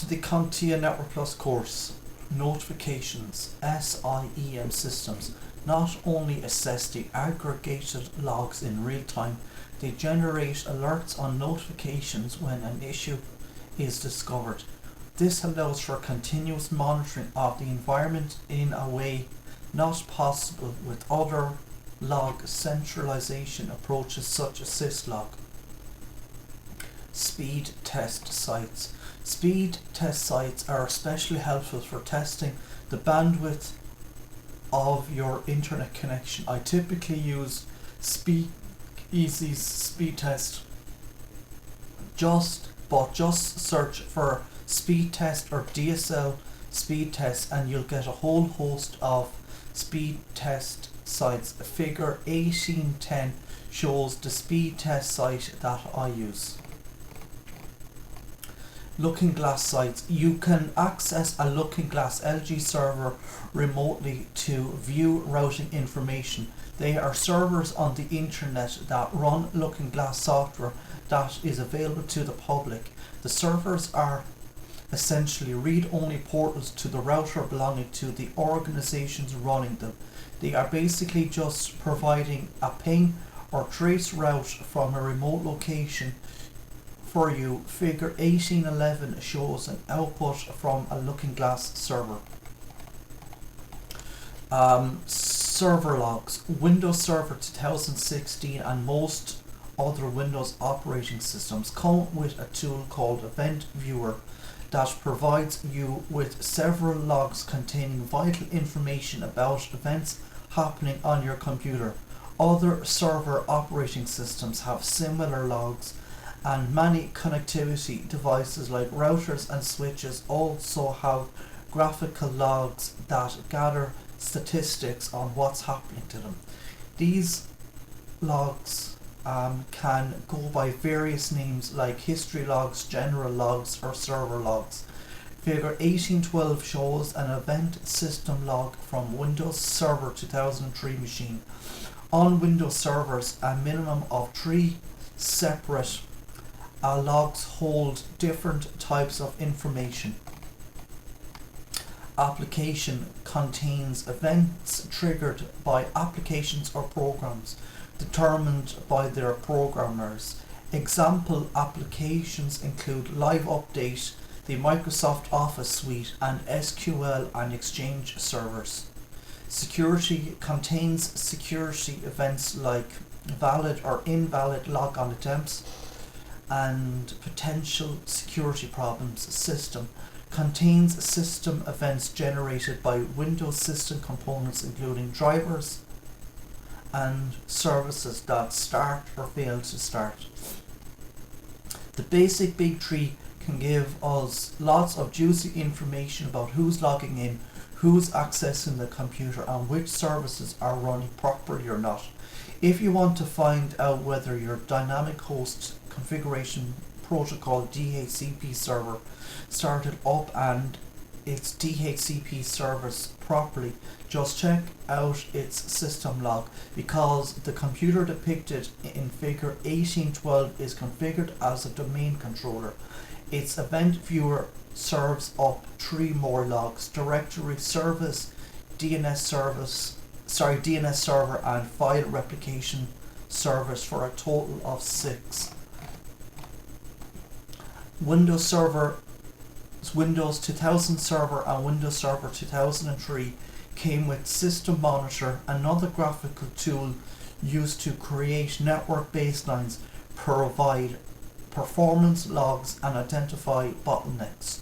to the Comptia Network Plus course. Notifications, SIEM systems not only assess the aggregated logs in real time, they generate alerts on notifications when an issue is discovered. This allows for continuous monitoring of the environment in a way not possible with other log centralization approaches such as syslog. Speed test sites. Speed test sites are especially helpful for testing the bandwidth of your internet connection. I typically use Speakeasy's speed test. Just search for speed test or DSL speed test and you'll get a whole host of speed test sites. Figure 1810 shows the speed test site that I use. Looking Glass sites. You can access a Looking Glass LG server remotely to view routing information. They are servers on the internet that run Looking Glass software that is available to the public. The servers are essentially read-only portals to the router belonging to the organizations running them. They are basically just providing a ping or trace route from a remote location for you. Figure 1811 shows an output from a Looking Glass server. Server logs. Windows Server 2016 and most other Windows operating systems come with a tool called Event Viewer that provides you with several logs containing vital information about events happening on your computer. Other server operating systems have similar logs, and many connectivity devices like routers and switches also have graphical logs that gather statistics on what's happening to them. These logs can go by various names like history logs, general logs, or server logs. Figure 1812 shows an event system log from Windows Server 2003 machine. On Windows servers, a minimum of 3 separate logs hold different types of information. Application contains events triggered by applications or programs determined by their programmers. Example applications include Live Update, the Microsoft Office suite, and SQL and Exchange servers. Security contains security events like valid or invalid logon attempts and potential security problems. System contains system events generated by Windows system components including drivers and services that start or fail to start. The basic big tree can give us lots of juicy information about who's logging in, who's accessing the computer, and which services are running properly or not. If you want to find out whether your dynamic host configuration protocol DHCP server started up and its DHCP service properly, just check out its system log, because the computer depicted in figure 1812 is configured as a domain controller. Its event viewer serves up 3 more logs: directory service, DNS server, and file replication service, for a total of 6. Windows 2000 Server and Windows Server 2003 came with System Monitor, another graphical tool used to create network baselines, provide performance logs, and identify bottlenecks.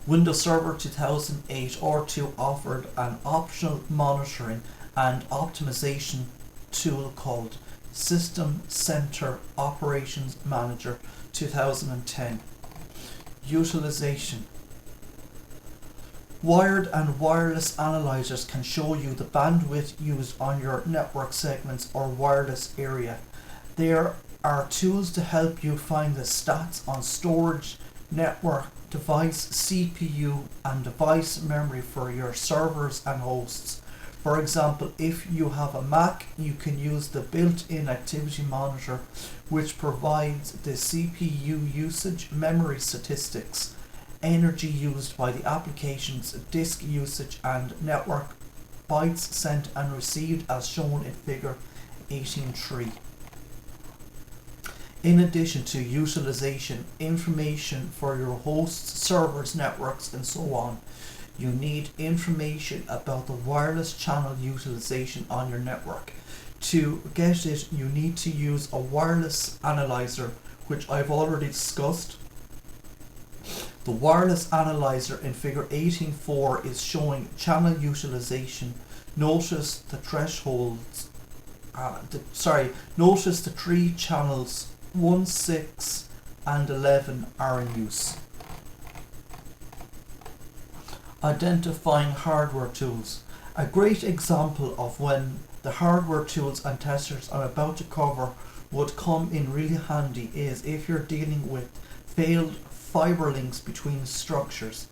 Windows Server 2008 R2 offered an optional monitoring and optimization tool called System Center Operations Manager 2010. Utilization. Wired and wireless analyzers can show you the bandwidth used on your network segments or wireless area. There are tools to help you find the stats on storage, network, device, CPU, and device memory for your servers and hosts. For example, if you have a Mac, you can use the built-in activity monitor, which provides the CPU usage, memory statistics, energy used by the applications, disk usage, and network bytes sent and received as shown in figure 18.3. In addition to utilization, information for your hosts, servers, networks, and so on, you need information about the wireless channel utilization on your network. To get it, you need to use a wireless analyzer, which I've already discussed. The wireless analyzer in figure 18.4 is showing channel utilization. Notice the thresholds, notice the three channels 1, 6 and 11 are in use. Identifying hardware tools. A great example of when the hardware tools and testers I'm about to cover would come in really handy is if you're dealing with failed fiber links between structures.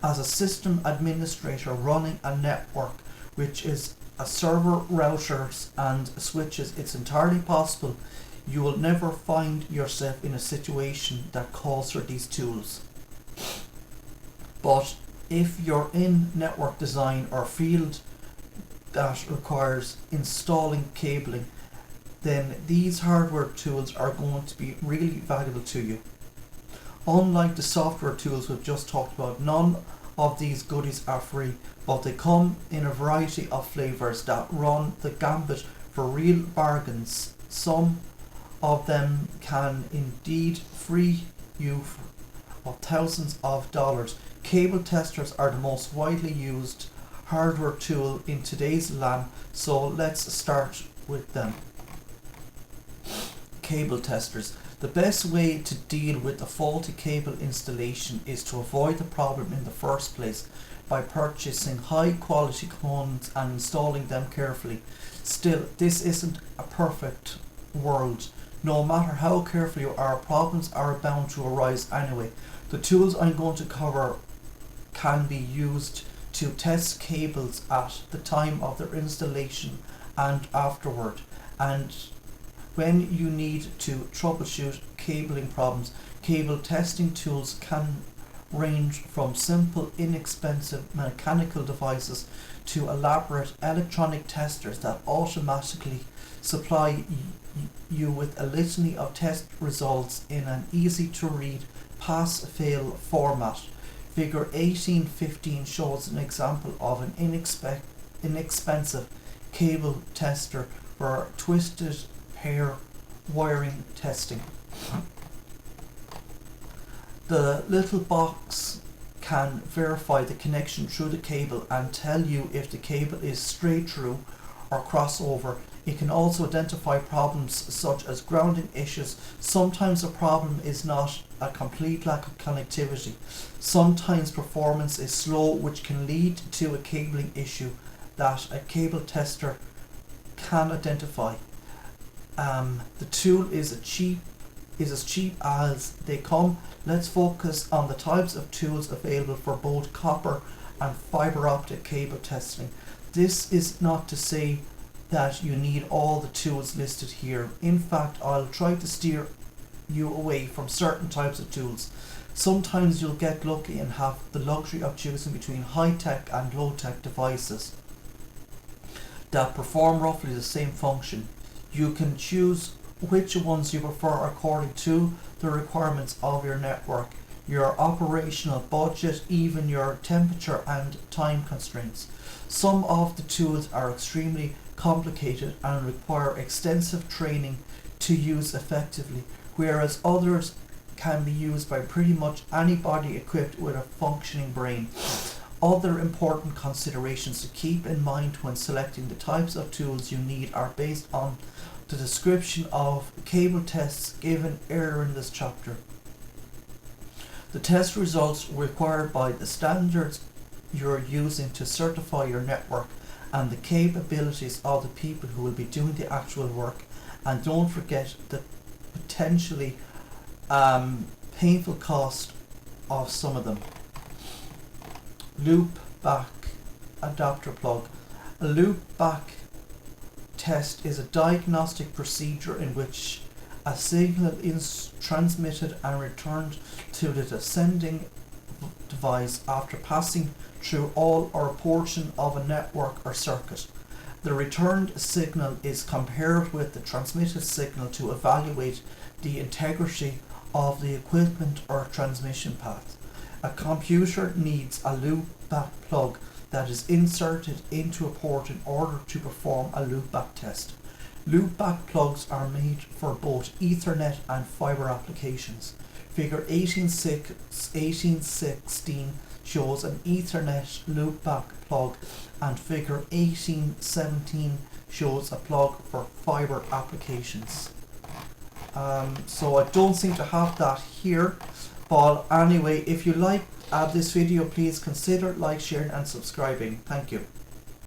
As a system administrator running a network which is a server, routers and switches, it's entirely possible you will never find yourself in a situation that calls for these tools. But if you're in network design or field that requires installing cabling, then these hardware tools are going to be really valuable to you. Unlike the software tools we've just talked about, none of these goodies are free, but they come in a variety of flavours that run the gambit for real bargains. Some of them can indeed free you of thousands of dollars. Cable testers are the most widely used hardware tool in today's LAN, so let's start with them. Cable testers. The best way to deal with a faulty cable installation is to avoid the problem in the first place by purchasing high quality components and installing them carefully. Still, this isn't a perfect world. No matter how careful you are, problems are bound to arise anyway. The tools I'm going to cover can be used to test cables at the time of their installation and afterward, and when you need to troubleshoot cabling problems. Cable testing tools can range from simple, inexpensive mechanical devices to elaborate electronic testers that automatically supply you with a litany of test results in an easy to read pass-fail format. Figure 18.15 shows an example of an inexpensive cable tester for twisted pair wiring testing. The little box can verify the connection through the cable and tell you if the cable is straight through or crossover. It can also identify problems such as grounding issues. Sometimes a problem is not a complete lack of connectivity. Sometimes performance is slow, which can lead to a cabling issue that a cable tester can identify. The tool is as cheap as they come. Let's focus on the types of tools available for both copper and fiber optic cable testing. This is not to say that you need all the tools listed here. In fact, I'll try to steer you away from certain types of tools. Sometimes you'll get lucky and have the luxury of choosing between high-tech and low-tech devices that perform roughly the same function. You can choose which ones you prefer according to the requirements of your network, your operational budget, even your temperature and time constraints. Some of the tools are extremely complicated and require extensive training to use effectively, whereas others can be used by pretty much anybody equipped with a functioning brain. Other important considerations to keep in mind when selecting the types of tools you need are based on the description of cable tests given earlier in this chapter. The test results required by the standards you're using to certify your network and the capabilities of the people who will be doing the actual work. And don't forget the potentially painful cost of some of them. Loopback adapter plug. A loopback test is a diagnostic procedure in which a signal is transmitted and returned to the descending device after passing through all or a portion of a network or circuit. The returned signal is compared with the transmitted signal to evaluate the integrity of the equipment or transmission path. A computer needs a loopback plug that is inserted into a port in order to perform a loopback test. Loopback plugs are made for both Ethernet and fibre applications. Figure 1816 shows an Ethernet loopback plug and figure 1817 shows a plug for fibre applications. So I don't seem to have that here, but anyway, if you like this video, please consider like, sharing and subscribing. Thank you.